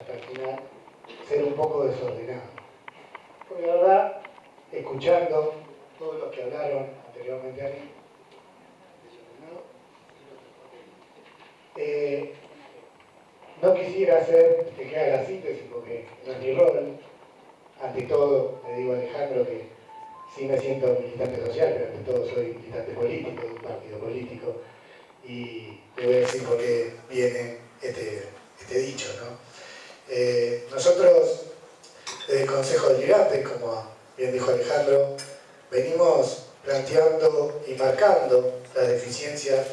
hasta el final, ser un poco desordenado. Porque la verdad, escuchando todos los que hablaron anteriormente a mí, no quisiera hacer que haga la síntesis porque no es mi rol. Ante todo, le digo a Alejandro que sí me siento militante social, pero ante todo soy militante político de un partido político. Y le voy a decir por qué viene este dicho, ¿no? Nosotros, desde el Consejo Deliberante, como bien dijo Alejandro, venimos planteando y marcando las deficiencias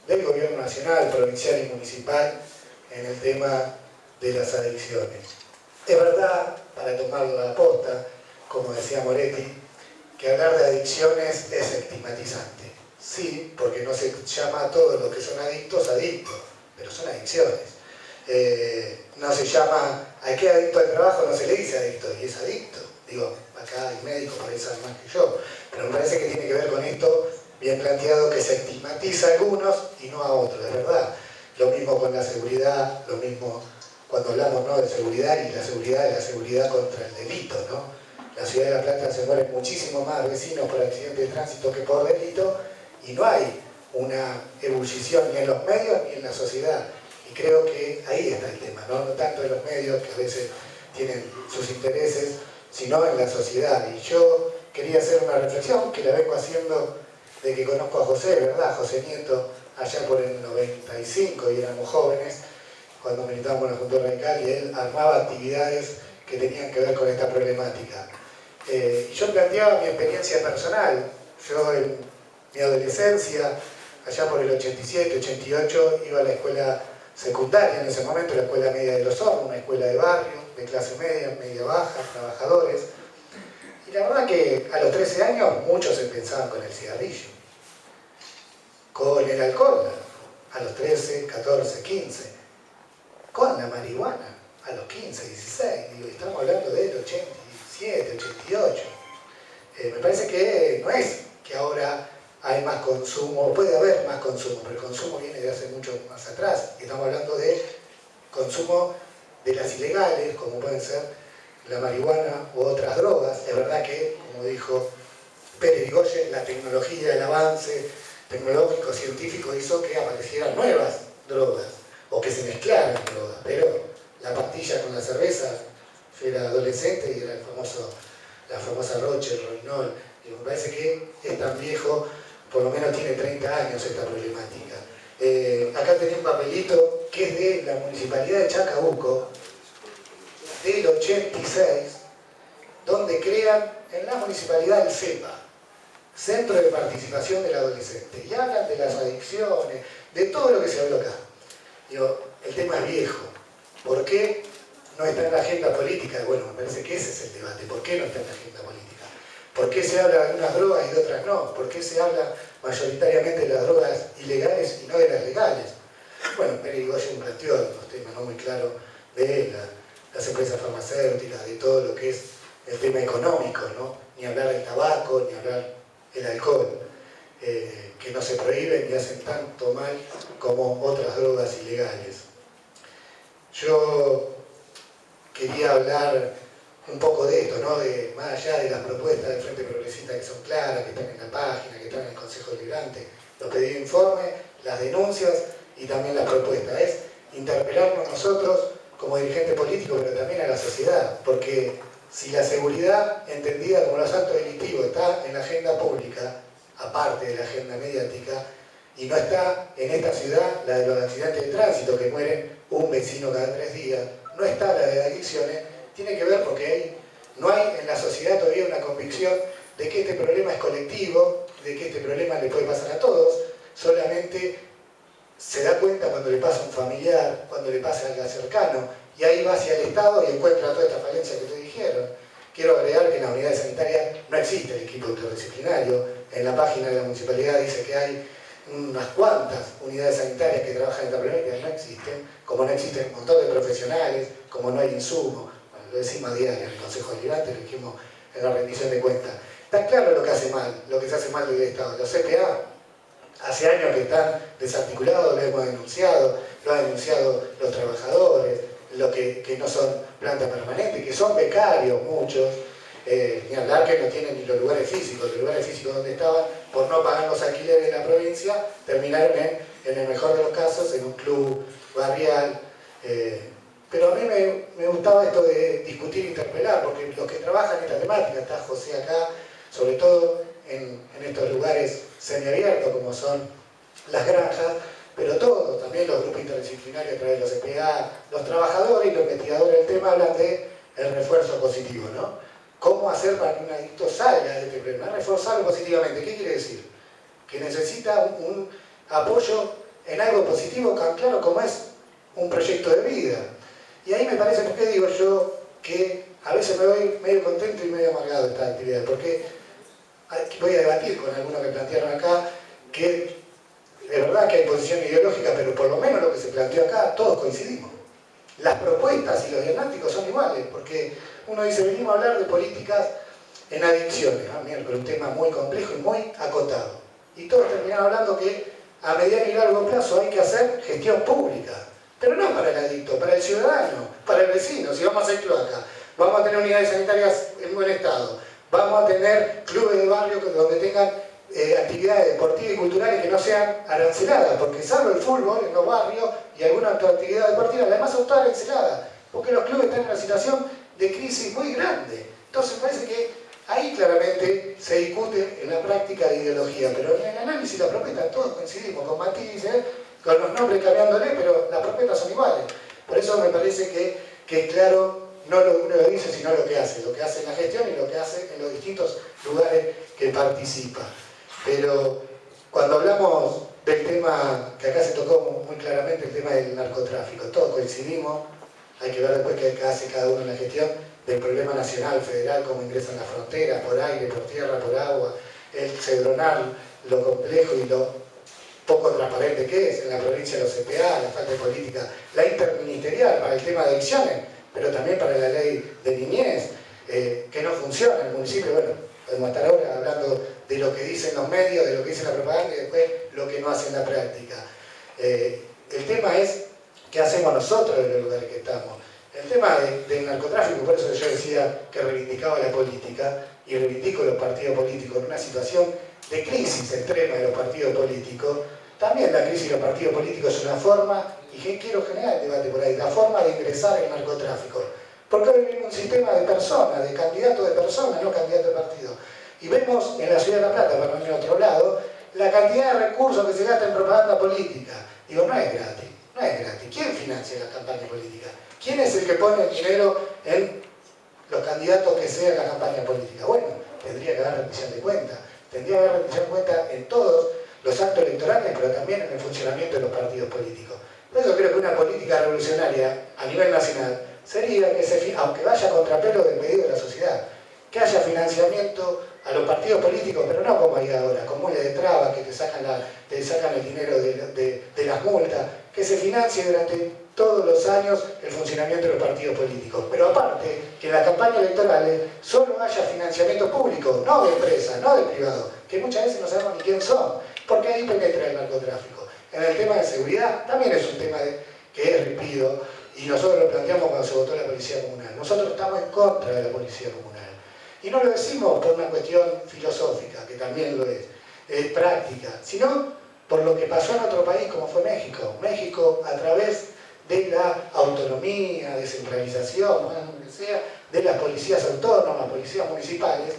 del gobierno nacional, provincial y municipal en el tema de las adicciones. Es verdad, para tomar la posta, como decía Moretti, que hablar de adicciones es estigmatizante. Sí, porque no se llama a todos los que son adictos, pero son adicciones. No se llama, ¿a qué adicto al trabajo? No se le dice adicto, y es adicto. Digo, acá hay médicos, por eso más que yo, pero me parece que tiene que ver con esto bien planteado, que se estigmatiza a algunos y no a otros, de verdad. Lo mismo con la seguridad, lo mismo cuando hablamos, ¿no?, de seguridad, y la seguridad contra el delito, ¿no? La ciudad de La Plata se mueren muchísimo más vecinos por accidente de tránsito que por delito, y no hay una ebullición ni en los medios ni en la sociedad. Y creo que ahí está el tema, ¿no? No tanto en los medios, que a veces tienen sus intereses, sino en la sociedad. Y yo quería hacer una reflexión que la vengo haciendo de que conozco a José, ¿verdad? José Nieto, allá por el 95, y éramos jóvenes, cuando militábamos en la Junta Radical, y él armaba actividades que tenían que ver con esta problemática. Yo planteaba mi experiencia personal. Yo en mi adolescencia, allá por el 87, 88, iba a la escuela secundaria en ese momento, la Escuela Media de los Hornos, una escuela de barrio, de clase media, media baja, trabajadores. Y la verdad que a los 13 años muchos empezaban con el cigarrillo, con el alcohol, a los 13, 14, 15, con la marihuana, a los 15, 16, digo, estamos hablando del 87, 88. Me parece que no es que ahora hay más consumo, puede haber más consumo, pero el consumo viene de hace mucho más atrás. Estamos hablando de consumo de las ilegales, como pueden ser la marihuana u otras drogas. Es verdad que, como dijo Pérez Irigoyen, la tecnología, el avance tecnológico, científico hizo que aparecieran nuevas drogas, o que se mezclaran drogas, pero la pastilla con la cerveza, yo era adolescente y era la famosa Roche, el Roinol, y me parece que es tan viejo, por lo menos tiene 30 años esta problemática. Acá tenés un papelito que es de la Municipalidad de Chacabuco, del 86, donde crean en la municipalidad el CEPA, Centro de Participación del Adolescente, y hablan de las adicciones, de todo lo que se habló acá. Digo, el tema es viejo. ¿Por qué no está en la agenda política? Bueno, me parece que ese es el debate. ¿Por qué no está en la agenda política? ¿Por qué se habla de unas drogas y de otras no? ¿Por qué se habla mayoritariamente de las drogas ilegales y no de las legales? Bueno, Pérez Irigoyen planteó los temas no muy claros de las empresas farmacéuticas, de todo lo que es el tema económico, ¿no? Ni hablar del tabaco, ni hablar del alcohol, que no se prohíben y hacen tanto mal como otras drogas ilegales. Yo quería hablar un poco de esto, ¿no? Más allá de las propuestas del Frente Progresista, que son claras, que están en la página, que están en el Consejo Deliberante, los pedidos de informe, las denuncias y también las propuestas. Es interpelarnos nosotros como dirigentes políticos, pero también a la sociedad, porque si la seguridad, entendida como los actos delictivos, está en la agenda pública, aparte de la agenda mediática, y no está en esta ciudad la de los accidentes de tránsito, que mueren un vecino cada 3 días, no está la de adicciones, tiene que ver porque no hay en la sociedad todavía una convicción de que este problema es colectivo, de que este problema le puede pasar a todos, solamente se da cuenta cuando le pasa a un familiar, cuando le pasa a alguien cercano, y ahí va hacia el Estado y encuentra toda esta falencia que te dijeron. Quiero agregar que en las unidades sanitarias no existe el equipo interdisciplinario. En la página de la municipalidad dice que hay unas cuantas unidades sanitarias que trabajan en esta problemática, no existen, como no existen un montón de profesionales, como no hay insumos. Bueno, lo decimos a diario en el Consejo Deliberante, lo dijimos en la rendición de cuentas. Está claro lo que hace mal, lo que se hace mal desde el Estado. Los CPA hace años que están desarticulados, lo hemos denunciado, lo han denunciado los trabajadores, que no son planta permanente, que son becarios muchos, ni hablar que no tienen ni los lugares físicos donde estaban, por no pagar los alquileres de la provincia, terminaron en el mejor de los casos en un club barrial. Pero a mí me gustaba esto de discutir e interpelar, porque los que trabajan en esta temática, está José acá, sobre todo en estos lugares semiabiertos como son las granjas, pero todos, también los grupos interdisciplinarios a través de los CPA, los trabajadores y los investigadores del tema hablan de el refuerzo positivo, ¿no? ¿Cómo hacer para que un adicto salga de este problema? Reforzarlo positivamente. ¿Qué quiere decir? Que necesita un apoyo en algo positivo, tan claro como es un proyecto de vida. Y ahí me parece, ¿por qué digo yo que a veces me voy medio contento y medio amargado de esta actividad? Porque voy a debatir con algunos que plantearon acá que es verdad que hay posición ideológica, pero por lo menos lo que se planteó acá, todos coincidimos. Las propuestas y los diagnósticos son iguales, porque uno dice, venimos a hablar de políticas en adicciones, miércoles, un tema muy complejo y muy acotado. Y todos terminan hablando que a mediano y largo plazo hay que hacer gestión pública, pero no para el adicto, para el ciudadano, para el vecino. Si vamos a hacer cloaca, vamos a tener unidades sanitarias en buen estado, vamos a tener clubes de barrio donde tengan actividades deportivas y culturales que no sean aranceladas, porque salvo el fútbol en los barrios y alguna otra actividad deportiva, además son todas aranceladas, porque los clubes están en una situación de crisis muy grande. Entonces parece que ahí claramente se discute en la práctica de ideología, pero en el análisis de la propuesta todos coincidimos, con matices, con los nombres cambiándole, pero las propuestas son iguales. Por eso me parece que claro, no lo uno lo dice, sino lo que hace en la gestión y lo que hace en los distintos lugares que participa. Pero cuando hablamos del tema, que acá se tocó muy claramente, el tema del narcotráfico, todos coincidimos, hay que ver después qué hace cada uno en la gestión, del problema nacional, federal, cómo ingresan las fronteras, por aire, por tierra, por agua, el cedronar, lo complejo y lo poco transparente que es en la provincia de los CPA, la falta de política, la interministerial para el tema de adicciones, pero también para la ley de niñez, que no funciona en el municipio. Bueno, podemos estar ahora hablando de lo que dicen los medios, de lo que dice la propaganda y después lo que no hace en la práctica. El tema es qué hacemos nosotros en los lugares que estamos. El tema del narcotráfico, por eso yo decía que reivindicaba la política y reivindico los partidos políticos en una situación de crisis extrema de los partidos políticos. También la crisis de los partidos políticos es una forma, y quiero generar el debate por ahí, la forma de ingresar en el narcotráfico. Porque hoy vivimos un sistema de personas, de candidatos de personas, no candidatos de partidos. Y vemos en la ciudad de La Plata, para no ir a otro lado, la cantidad de recursos que se gasta en propaganda política. Digo, no es gratis, no es gratis. ¿Quién financia la campaña política? ¿Quién es el que pone el dinero en los candidatos que sean la campaña política? Bueno, tendría que haber rendición de cuentas. Tendría que haber rendición de cuentas en todos los actos electorales, pero también en el funcionamiento de los partidos políticos. Por eso creo que una política revolucionaria a nivel nacional sería que, aunque vaya a contrapelo del pedido de la sociedad, que haya financiamiento a los partidos políticos, pero no como hay ahora, con mulas de trabas que te sacan el dinero de las multas, que se financie durante todos los años el funcionamiento de los partidos políticos. Pero aparte, que en las campañas electorales solo haya financiamiento público, no de empresas, no de privados, que muchas veces no sabemos ni quién son, porque ahí penetra el narcotráfico. En el tema de seguridad también es un tema que es ripido, y nosotros lo planteamos cuando se votó la policía comunal. Nosotros estamos en contra de la policía comunal. Y no lo decimos por una cuestión filosófica, que también lo es práctica, sino por lo que pasó en otro país como fue México. México, a través de la autonomía, descentralización, lo que sea, de las policías autónomas, policías municipales,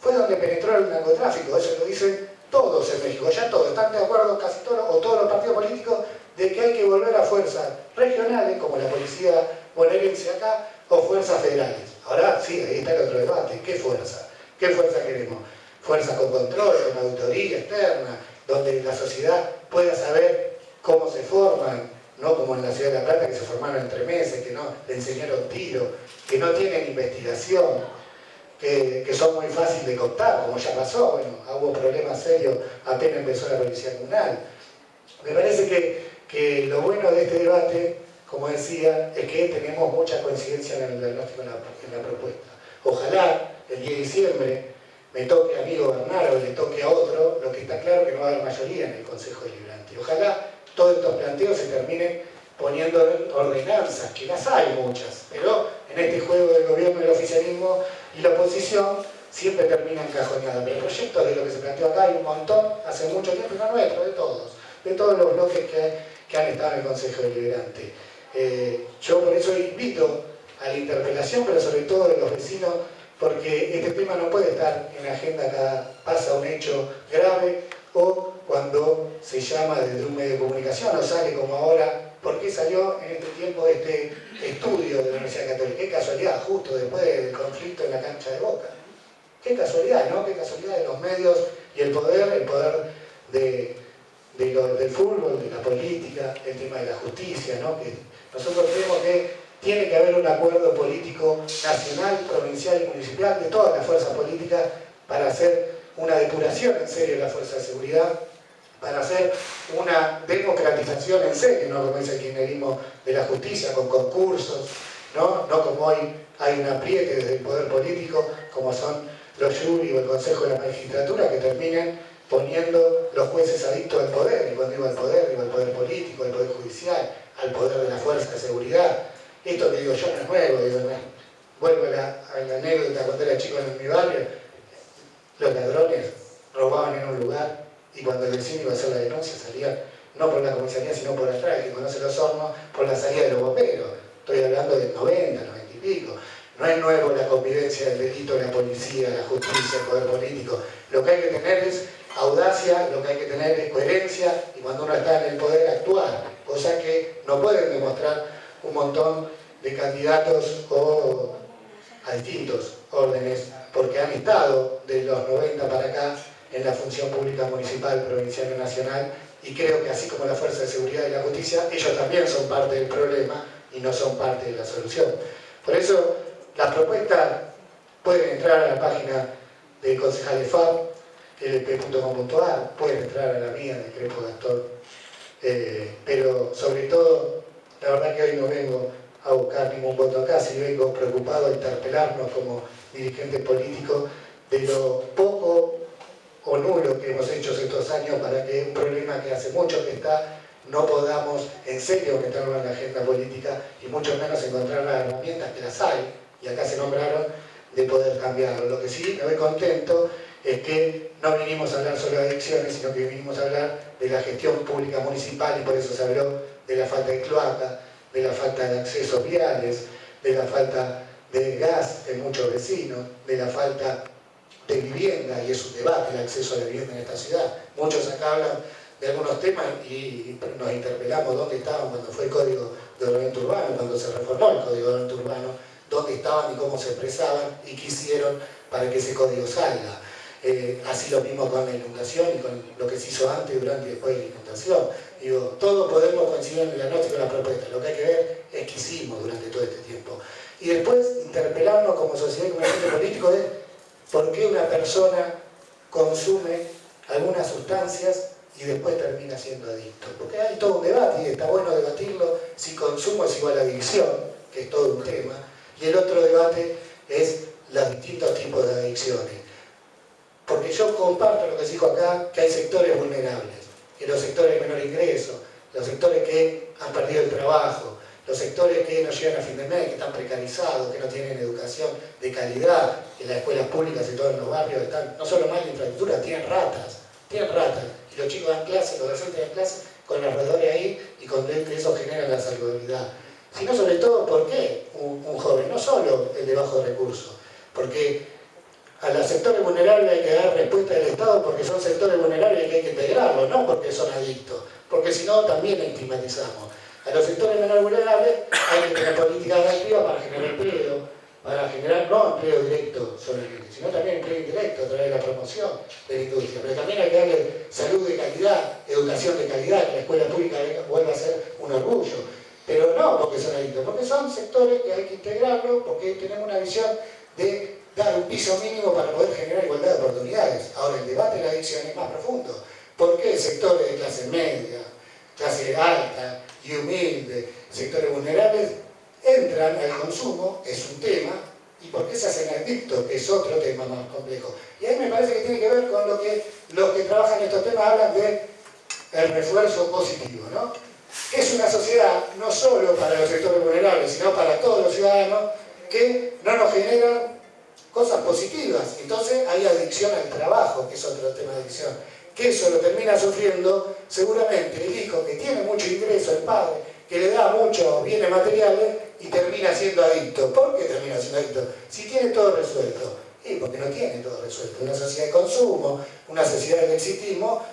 fue donde penetró el narcotráfico. Eso lo dicen todos en México, ya todos, están de acuerdo casi todos, o todos los partidos políticos, de que hay que volver a fuerzas regionales, como la policía bonaerense acá, o fuerzas federales. Ahora sí, ahí está el otro debate. ¿Qué fuerza? ¿Qué fuerza queremos? Fuerza con control, con auditoría externa, donde la sociedad pueda saber cómo se forman, no como en la ciudad de La Plata, que se formaron en 3 meses, que no le enseñaron tiro, que no tienen investigación, que son muy fáciles de contar, como ya pasó. Bueno, hubo problemas serios apenas empezó la policía comunal. Me parece que lo bueno de este debate, como decía, es que tenemos mucha coincidencia en el diagnóstico, en la propuesta. Ojalá el 10 de diciembre me toque a mí gobernar o le toque a otro, lo que está claro que no va a haber mayoría en el Consejo Deliberante. Ojalá todos estos planteos se terminen poniendo ordenanzas, que las hay muchas, pero en este juego del gobierno, el oficialismo y la oposición siempre termina encajonada. Pero proyectos de lo que se planteó acá hay un montón, hace mucho tiempo, y no nuestro, de todos los bloques que han estado en el Consejo Deliberante. Yo por eso invito a la interpelación, pero sobre todo de los vecinos, porque este tema no puede estar en la agenda cada pasa un hecho grave o cuando se llama desde un medio de comunicación o sale como ahora. ¿Por qué salió en este tiempo este estudio de la Universidad Católica? Qué casualidad, justo después del conflicto en la cancha de Boca. Qué casualidad, ¿no? Qué casualidad de los medios y el poder del fútbol, de la política, el tema de la justicia, ¿no? Que nosotros creemos que tiene que haber un acuerdo político nacional, provincial y municipal de todas las fuerzas políticas para hacer una depuración en serio de la fuerza de seguridad, para hacer una democratización en serio, no como dice el kirchnerismo, de la justicia, con concursos, no como hoy hay un apriete desde el poder político, como son los jury o el Consejo de la Magistratura, que terminan poniendo los jueces adictos al poder, y cuando digo al poder político, al poder judicial, al poder de la fuerza de seguridad. Esto que digo yo no es nuevo, vuelvo a la anécdota cuando era chico en mi barrio, los ladrones robaban en un lugar y cuando el vecino iba a hacer la denuncia salían no por la comisaría sino por atrás, que conoce los hornos, por la salida de los bomberos. Estoy hablando del 90, 90 y pico. No es nuevo la convivencia del delito, la policía, la justicia, el poder político. Lo que hay que tener es audacia, lo que hay que tener es coherencia y cuando uno está en el poder actuar, cosa que no pueden demostrar un montón de candidatos a distintos órdenes, porque han estado de los 90 para acá en la función pública municipal, provincial y nacional, y creo que así como la Fuerza de Seguridad y la Justicia, ellos también son parte del problema y no son parte de la solución. Por eso, las propuestas pueden entrar a la página del concejal de FAB, lp.com.ar, pueden entrar a la mía, de Crespo Gastón, pero sobre todo, la verdad que hoy no vengo a buscar ningún voto acá, si vengo preocupado a interpelarnos como dirigentes políticos de lo poco o nulo que hemos hecho estos años para que un problema que hace mucho que está, no podamos en serio meterlo en la agenda política y mucho menos encontrar las herramientas que las hay, y acá se nombraron, de poder cambiarlo. Lo que sí me voy contento es que no vinimos a hablar solo de adicciones, sino que vinimos a hablar de la gestión pública municipal y por eso se habló de la falta de cloaca, de la falta de accesos viales, de la falta de gas en muchos vecinos, de la falta de vivienda, y es un debate el acceso a la vivienda en esta ciudad. Muchos acá hablan de algunos temas y nos interpelamos dónde estaban cuando fue el Código de Ordenamiento Urbano, cuando se reformó el Código de Ordenamiento Urbano, dónde estaban y cómo se expresaban y qué hicieron para que ese código salga. Así lo mismo con la inundación y con lo que se hizo antes, durante y después de la inundación. Digo, todos podemos coincidir en el diagnóstico de la propuesta. Lo que hay que ver es qué hicimos durante todo este tiempo. Y después interpelarnos como sociedad y como agente político es por qué una persona consume algunas sustancias y después termina siendo adicto. Porque hay todo un debate y está bueno debatirlo, si consumo es igual a adicción, que es todo un tema, y el otro debate es los distintos tipos de adicciones. Porque yo comparto lo que se dijo acá, que hay sectores vulnerables, que los sectores de menor ingreso, los sectores que han perdido el trabajo, los sectores que no llegan a fin de mes, que están precarizados, que no tienen educación de calidad, que las escuelas públicas y todos los barrios están, no solo mal de infraestructura, tienen ratas, y los chicos dan clases, los docentes dan clases con los alrededores ahí, y con eso generan la salubridad. Sino sobre todo, ¿por qué un joven? No solo el de bajos recursos, porque a los sectores vulnerables hay que dar respuesta del Estado porque son sectores vulnerables y que hay que integrarlos, no porque son adictos, porque si no también estigmatizamos. A los sectores menos vulnerables hay que tener políticas activas para generar empleo, para generar no empleo directo solamente, sino también empleo indirecto a través de la promoción de la industria. Pero también hay que darle salud de calidad, educación de calidad, que la escuela pública vuelva a ser un orgullo. Pero no porque son adictos, porque son sectores que hay que integrarlos, porque tenemos una visión de dar un piso mínimo para poder generar igualdad de oportunidades. Ahora, el debate de la adicción es más profundo. ¿Por qué sectores de clase media, clase alta y humilde, sectores vulnerables, entran al consumo? Es un tema. ¿Y por qué se hacen adictos? Que es otro tema más complejo. Y ahí me parece que tiene que ver con lo que los que trabajan estos temas hablan de el refuerzo positivo, ¿no? que es una sociedad no solo para los sectores vulnerables, sino para todos los ciudadanos, que no nos generan cosas positivas. Entonces hay adicción al trabajo, que es otro tema de adicción, que eso lo termina sufriendo seguramente el hijo que tiene mucho ingreso, el padre que le da muchos bienes materiales y termina siendo adicto. ¿Por qué termina siendo adicto? Si tiene todo resuelto. Y porque no tiene todo resuelto. Una sociedad de consumo, una sociedad del exitismo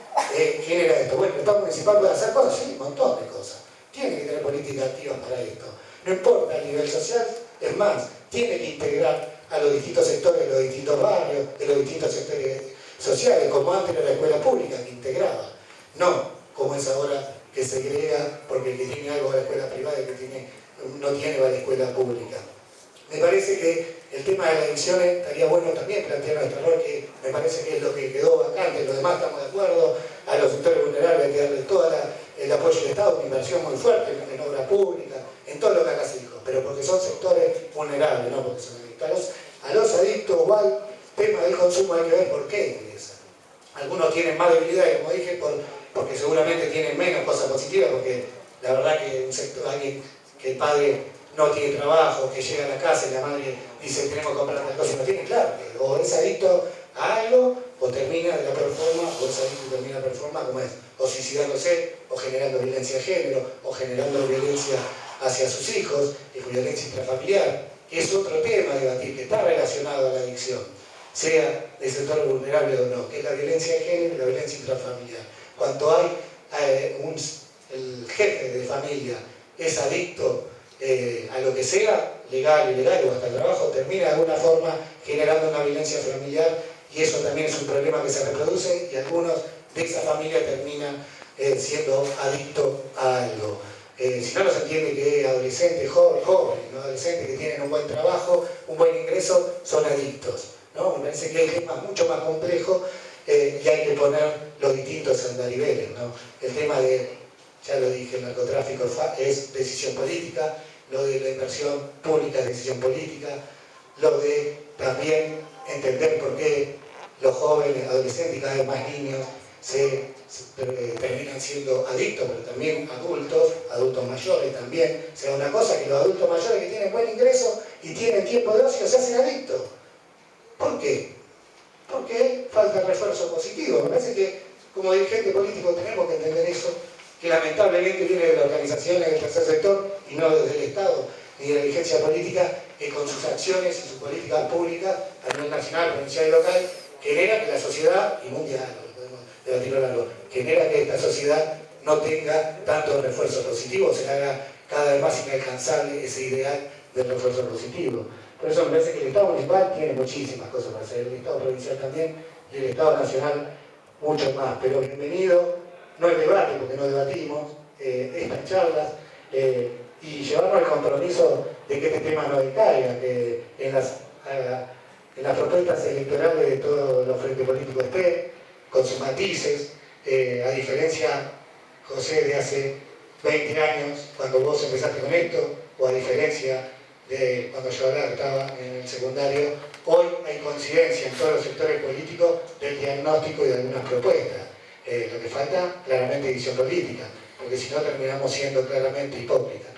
genera esto. Bueno, el Estado municipal puede hacer cosas, sí, un montón de cosas. Tiene que tener políticas activas para esto. No importa el nivel social, es más, tiene que integrar a los distintos sectores de los distintos barrios, de los distintos sectores sociales, como antes era la escuela pública, que integraba. No como es ahora, que segrega porque el que tiene algo va a la escuela privada y el que no tiene va a la escuela pública. Me parece que el tema de las adicciones estaría bueno también plantear nuestro rol, que me parece que es lo que quedó vacante, los demás estamos de acuerdo, a los sectores vulnerables hay que darle todo el apoyo del Estado, una inversión muy fuerte en obra pública, en todo lo que acá se dijo, pero porque son sectores vulnerables, no porque son adictos. A los adictos, igual, tema del consumo hay que ver por qué ingresan. Algunos tienen más debilidades, como dije, porque seguramente tienen menos cosas positivas, porque la verdad que un sector, alguien que el padre no tiene trabajo, que llega a la casa y la madre dice tenemos que comprar tal cosa y no tiene, claro, que o es adicto a algo, o termina de la peor forma, o es adicto y termina de la peor forma, como es, o suicidándose, o generando violencia de género, o generando violencia hacia sus hijos, violencia intrafamiliar, que es otro tema a debatir, que está relacionado a la adicción, sea del sector vulnerable o no, que es la violencia de género y la violencia intrafamiliar. Cuando hay el jefe de familia es adicto a lo que sea, legal, ilegal o hasta el trabajo, termina de alguna forma generando una violencia familiar, y eso también es un problema que se reproduce, y algunos de esa familia terminan siendo adictos a algo. Si no se entiende que adolescentes, jóvenes, ¿no? Adolescentes que tienen un buen trabajo, un buen ingreso, son adictos, ¿no? Me parece que hay temas mucho más complejos y hay que poner los distintos andariveles, ¿no? El tema de, ya lo dije, el narcotráfico es decisión política, lo de la inversión pública es decisión política, lo de también entender por qué los jóvenes, adolescentes y cada vez más niños terminan siendo adictos, pero también adultos mayores también. O sea, una cosa que los adultos mayores que tienen buen ingreso y tienen tiempo de ocio se hacen adictos. ¿Por qué? Porque falta refuerzo positivo. Me parece que como dirigente político tenemos que entender eso, que lamentablemente viene de las organizaciones del tercer sector y no desde el Estado ni de la dirigencia política, que con sus acciones y sus políticas públicas a nivel nacional, provincial y local genera que la sociedad, y mundial, debatirlo largo, genera que esta sociedad no tenga tanto refuerzo positivo, se haga cada vez más inalcanzable ese ideal del refuerzo positivo. Por eso me parece que el Estado municipal tiene muchísimas cosas para hacer, el Estado provincial también, y el Estado nacional mucho más. Pero bienvenido, no el debate, porque no debatimos, estas charlas, y llevarnos al compromiso de que este tema no decaiga, que en las propuestas electorales de todos los frentes políticos estén, con sus matices, a diferencia, José, de hace 20 años, cuando vos empezaste con esto, o a diferencia de cuando yo estaba en el secundario, hoy hay coincidencia en todos los sectores políticos del diagnóstico y de algunas propuestas. Lo que falta, claramente, visión política, porque si no terminamos siendo claramente hipócritas.